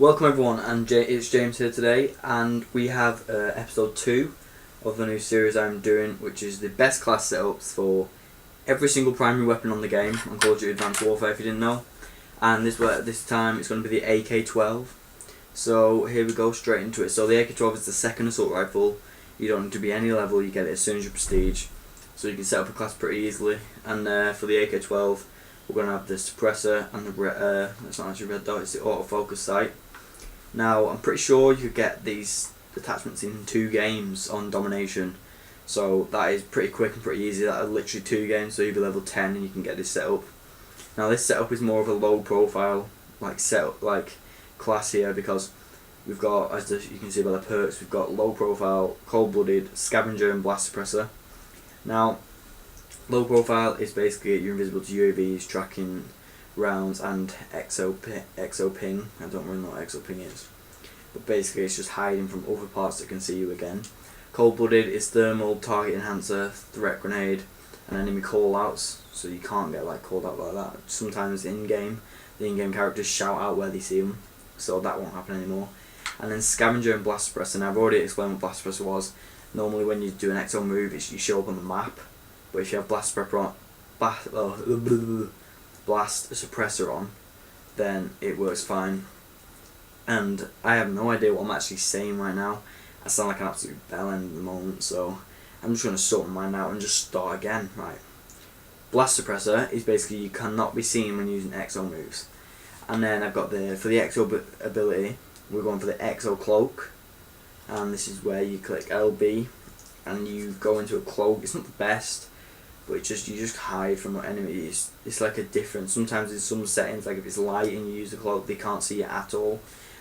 Welcome everyone, and it's James here today, and we have episode 2 of the new series I'm doing, which is the best class setups for every single primary weapon on the game on Call of Duty Advanced Warfare, if you didn't know. And this time it's going to be the AK-12. So here we go, straight into it. So the AK-12 is the second assault rifle. You don't need to be any level, you get it as soon as you prestige. So you can set up a class pretty easily. And for the AK-12, we're going to have the suppressor and the it's not actually red dot, it's the autofocus sight. Now I'm pretty sure you could get these attachments in 2 games on domination, so that is pretty quick and pretty easy. That are literally 2 games, so you'll be level 10 and you can get this set up. Now this setup is more of a low profile class here, because we've got, as you can see by the perks, we've got low profile, cold blooded, scavenger and blast suppressor. Now low profile is basically you're invisible to UAVs, tracking rounds and exo ping. I don't really know what exo ping is, but basically it's just hiding from other parts that can see you again. Cold blooded is thermal, target enhancer, threat grenade and enemy call outs, so you can't get called out like that. Sometimes the in-game characters shout out where they see them, so that won't happen anymore. And then scavenger and blast suppressor. Now I've already explained what blast suppressor was. Normally when you do an exo move, you show up on the map, but if you have blast suppressor on, blast suppressor on, then it works fine. And I have no idea what I'm actually saying right now. I sound like an absolute bellend at the moment, so I'm just going to sort mine out and just start again. Right. Blast suppressor is basically you cannot be seen when using exo moves. And then I've got for the exo ability, we're going for the exo cloak, and this is where you click LB and you go into a cloak. It's not the best, but you just hide from enemies. It's like a different. Sometimes in some settings, like if it's light and you use the cloak, they can't see you at all.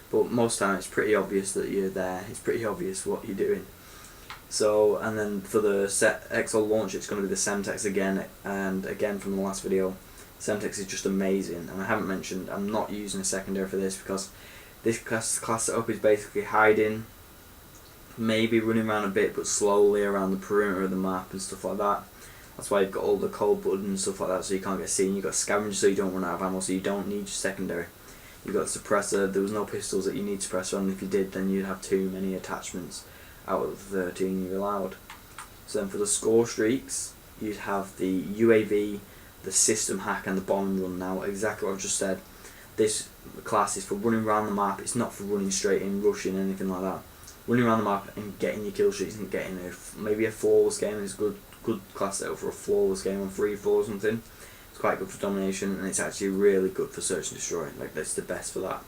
But most time it's pretty obvious that you're there. It's pretty obvious what you're doing. So, and then for the exo launch, it's going to be the Semtex again. And again from the last video, Semtex is just amazing. And I haven't mentioned, I'm not using a secondary for this because this class setup is basically hiding, maybe running around a bit, but slowly around the perimeter of the map and stuff like that. That's why you've got all the cold blood and stuff like that, so you can't get seen. You've got scavenger, so you don't run out of ammo, so you don't need your secondary. You've got suppressor. There was no pistols that you need suppressor on. If you did, then you'd have too many attachments out of the 13 you're allowed. So then for the score streaks, you'd have the UAV, the system hack and the bomb run. Now exactly what I've just said. This class is for running around the map. It's not for running straight in, rushing, anything like that. Running around the map and getting your kill streaks and getting maybe a flawless game is good class setup for a flawless game on 3-4 or something. It's quite good for domination, and it's actually really good for search and destroy. That's the best for that.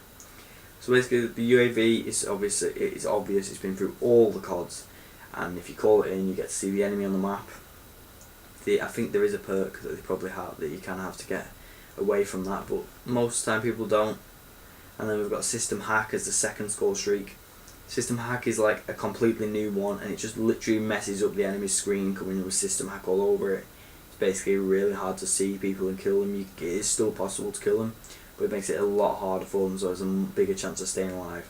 So basically the UAV is obvious. It's been through all the CODs, and if you call it in, you get to see the enemy on the map. I think there is a perk that they probably have that you can have to get away from that, but most of the time people don't. And then we've got system hack as the second score streak. System hack is like a completely new one, and it just literally messes up the enemy's screen, coming with system hack all over it. It's basically really hard to see people and kill them. It is still possible to kill them, but it makes it a lot harder for them, so there's a bigger chance of staying alive.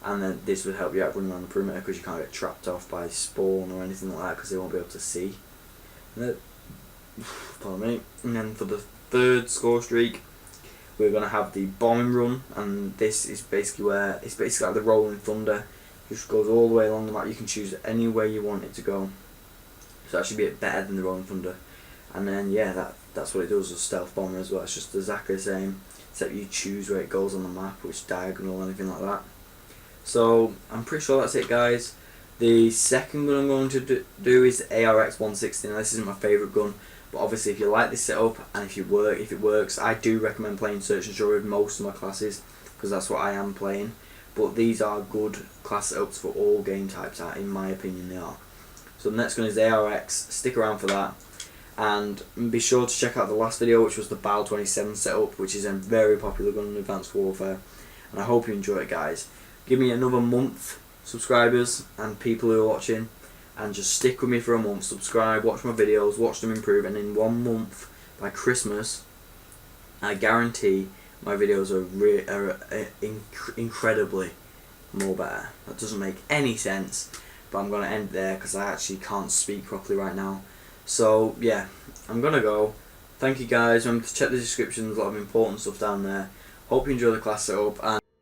And then this would help you out running around the perimeter, because you can't get trapped off by spawn or anything like that, because they won't be able to see. Pardon me. And then for the third score streak, we're going to have the bombing run, and this is basically where it's basically like the rolling thunder. It just goes all the way along the map. You can choose anywhere you want it to go, so that should be a bit better than the rolling thunder. And then yeah, that's what it does with stealth bomber as well. It's just exactly the same, except you choose where it goes on the map, which diagonal, anything like that. So I'm pretty sure that's it, guys. The second gun I'm going to do is the ARX-160. Now this isn't my favourite gun, but obviously if you like this setup and if it works, I do recommend playing Search and Destroy with most of my classes, because that's what I am playing. But these are good class setups for all game types, in my opinion they are. So the next one is the ARX. Stick around for that, and be sure to check out the last video, which was the BAL 27 setup, which is a very popular gun in Advanced Warfare, and I hope you enjoy it, guys. Give me another month, subscribers and people who are watching, and just stick with me for a month. Subscribe, watch my videos, watch them improve, and in 1 month, by Christmas, I guarantee my videos are incredibly more better. That doesn't make any sense, but I'm going to end there because I actually can't speak properly right now. So yeah, I'm going to go. Thank you guys. Remember to check the description, there's a lot of important stuff down there. Hope you enjoy the class setup, and